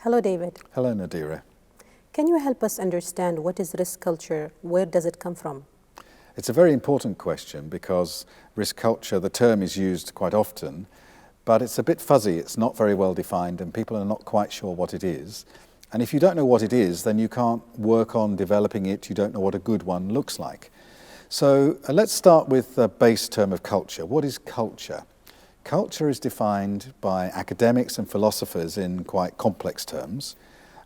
Hello, David. Hello, Nadira. Can you help us understand what is risk culture? Where does it come from? It's a very important question because risk culture, the term is used quite often, but it's a bit fuzzy, it's not very well defined, and people are not quite sure what it is. And if you don't know what it is, then you can't work on developing it, you don't know what a good one looks like. So let's start with the base term of culture. What is culture? Culture is defined by academics and philosophers in quite complex terms.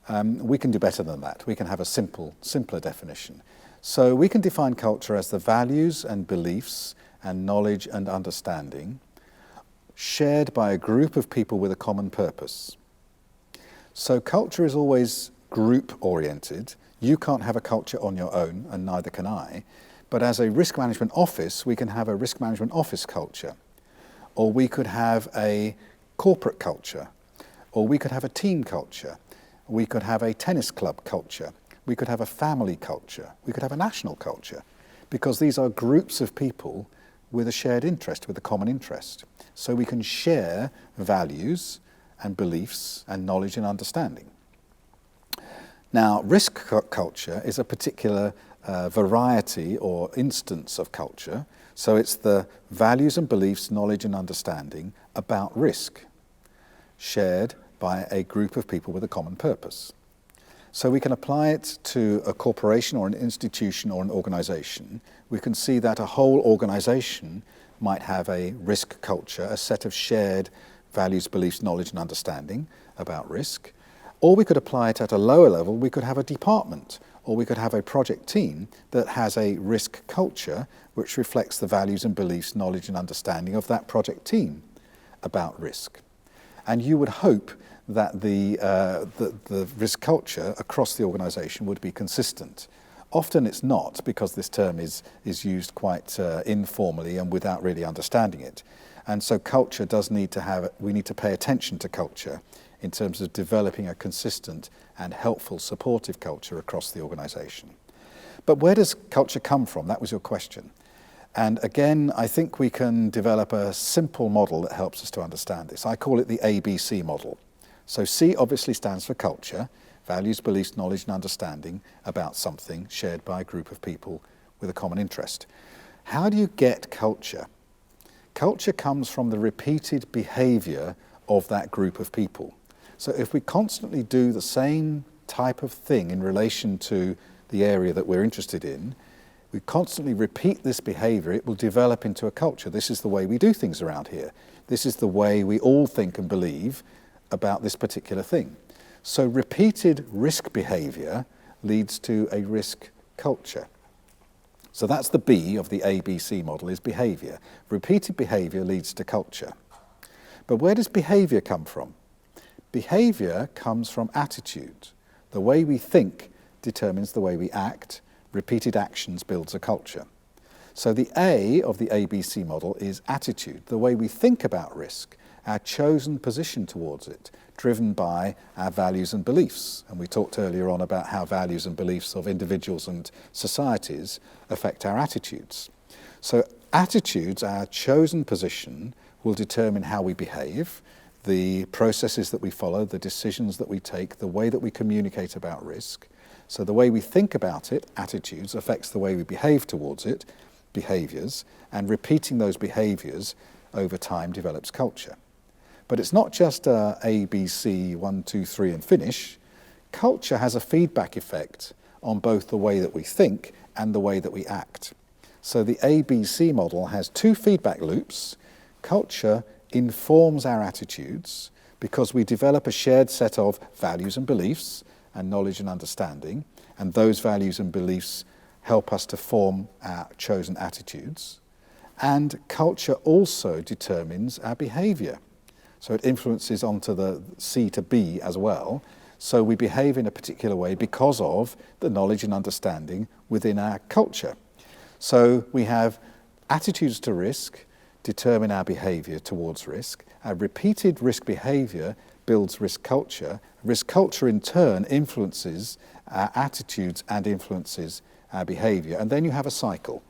We can do better than that. We can have a simpler definition. So we can define culture as the values and beliefs and knowledge and understanding shared by a group of people with a common purpose. So culture is always group-oriented. You can't have a culture on your own, and neither can I. But as a risk management office, we can have a risk management office culture. Or we could have a corporate culture. Or we could have a team culture. We could have a tennis club culture. We could have a family culture. We could have a national culture. Because these are groups of people with a shared interest, with a common interest. So we can share values and beliefs and knowledge and understanding. Now, risk culture is a particular variety or instance of culture. So it's the values and beliefs, knowledge and understanding about risk, shared by a group of people with a common purpose. So we can apply it to a corporation or an institution or an organization. We can see that a whole organization might have a risk culture, a set of shared values, beliefs, knowledge and understanding about risk. Or we could apply it at a lower level. We could have a department, or we could have a project team that has a risk culture which reflects the values and beliefs, knowledge and understanding of that project team about risk. And you would hope that the risk culture across the organization would be consistent. Often it's not, because this term is used quite informally and without really understanding it. And so culture does need to have, we need to pay attention to culture in terms of developing a consistent and helpful, supportive culture across the organization. But where does culture come from? That was your question. And again, I think we can develop a simple model that helps us to understand this. I call it the ABC model. So C obviously stands for culture, values, beliefs, knowledge and understanding about something shared by a group of people with a common interest. How do you get culture? Culture comes from the repeated behavior of that group of people. So if we constantly do the same type of thing in relation to the area that we're interested in, we constantly repeat this behavior, it will develop into a culture. This is the way we do things around here. This is the way we all think and believe about this particular thing. So repeated risk behavior leads to a risk culture. So that's the B of the ABC model, is behavior. Repeated behavior leads to culture. But where does behavior come from? Behavior comes from attitude. The way we think determines the way we act. Repeated actions builds a culture. So the A of the ABC model is attitude, the way we think about risk, our chosen position towards it, driven by our values and beliefs. And we talked earlier on about how values and beliefs of individuals and societies affect our attitudes. So attitudes, our chosen position, will determine how we behave, the processes that we follow, the decisions that we take, the way that we communicate about risk. So the way we think about it, attitudes, affects the way we behave towards it, behaviors, and repeating those behaviors over time develops culture. But it's not just A, B, C, 1, 2, 3 and finish. Culture has a feedback effect on both the way that we think and the way that we act. So the ABC model has two feedback loops. Culture informs our attitudes because we develop a shared set of values and beliefs and knowledge and understanding, and those values and beliefs help us to form our chosen attitudes. And culture also determines our behavior. So it influences onto the C to B as well. So we behave in a particular way because of the knowledge and understanding within our culture. So we have attitudes to risk determine our behavior towards risk. Our repeated risk behavior builds risk culture. Risk culture in turn influences our attitudes and influences our behavior. And then you have a cycle.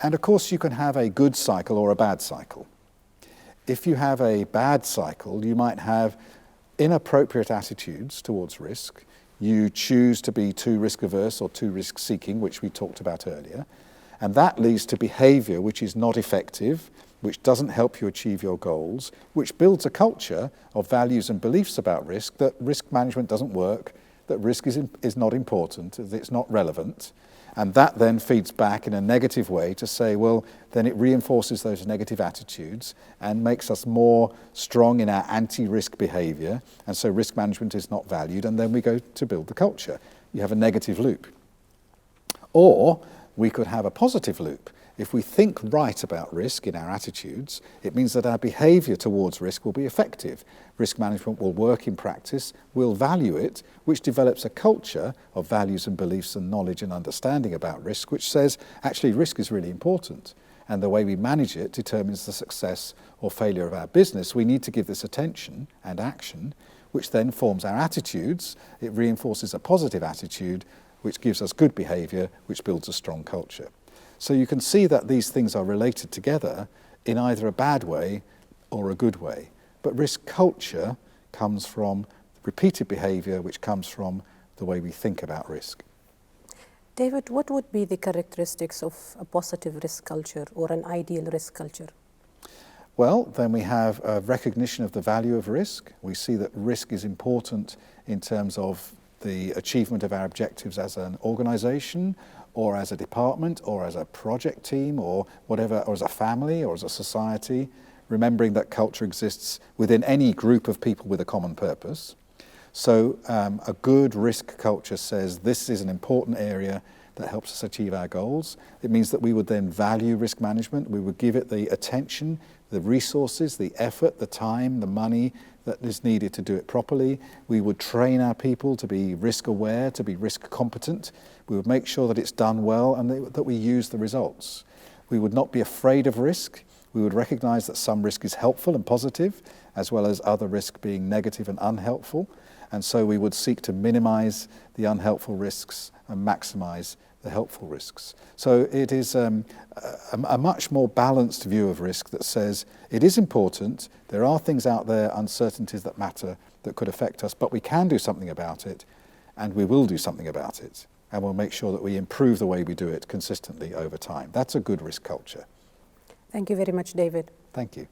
And of course you can have a good cycle or a bad cycle. If you have a bad cycle, you might have inappropriate attitudes towards risk. You choose to be too risk averse or too risk seeking, which we talked about earlier. And that leads to behavior which is not effective, which doesn't help you achieve your goals, which builds a culture of values and beliefs about risk, that risk management doesn't work, that risk is not important, that it's not relevant. And that then feeds back in a negative way to say, well, then it reinforces those negative attitudes and makes us more strong in our anti-risk behavior. And so risk management is not valued, and then we go to build the culture. You have a negative loop. Or we could have a positive loop. If we think right about risk in our attitudes, it means that our behavior towards risk will be effective. Risk management will work in practice, we'll value it, which develops a culture of values and beliefs and knowledge and understanding about risk, which says, actually, risk is really important. And the way we manage it determines the success or failure of our business. We need to give this attention and action, which then forms our attitudes. It reinforces a positive attitude, which gives us good behavior, which builds a strong culture. So you can see that these things are related together in either a bad way or a good way. But risk culture comes from repeated behavior, which comes from the way we think about risk. David, what would be the characteristics of a positive risk culture or an ideal risk culture? Well, then we have a recognition of the value of risk. We see that risk is important in terms of the achievement of our objectives as an organization, or as a department, or as a project team, or whatever, or as a family, or as a society, remembering that culture exists within any group of people with a common purpose. So a good risk culture says this is an important area that helps us achieve our goals. It means that we would then value risk management. We would give it the attention, the resources, the effort, the time, the money that is needed to do it properly. We would train our people to be risk aware, to be risk competent. We would make sure that it's done well and that we use the results. We would not be afraid of risk. We would recognize that some risk is helpful and positive, as well as other risk being negative and unhelpful. And so we would seek to minimize the unhelpful risks and maximize the helpful risks. So it is a much more balanced view of risk that says it is important, there are things out there, uncertainties that matter, that could affect us, but we can do something about it, and we will do something about it, and we'll make sure that we improve the way we do it consistently over time. That's a good risk culture. Thank you very much, David. Thank you.